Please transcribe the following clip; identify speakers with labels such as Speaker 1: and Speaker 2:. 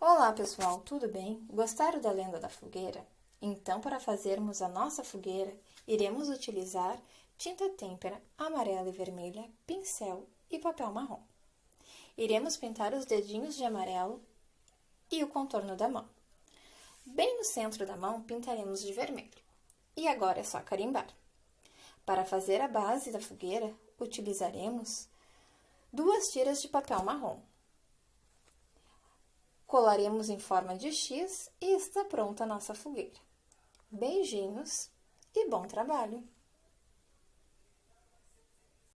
Speaker 1: Olá, pessoal, tudo bem? Gostaram da lenda da fogueira? Então, para fazermos a nossa fogueira, iremos utilizar tinta têmpera amarela e vermelha, pincel e papel marrom. Iremos pintar os dedinhos de amarelo e o contorno da mão. Bem no centro da mão, pintaremos de vermelho. E agora é só carimbar. Para fazer a base da fogueira, utilizaremos 2 tiras de papel marrom. Colaremos em forma de X e está pronta a nossa fogueira. Beijinhos e bom trabalho!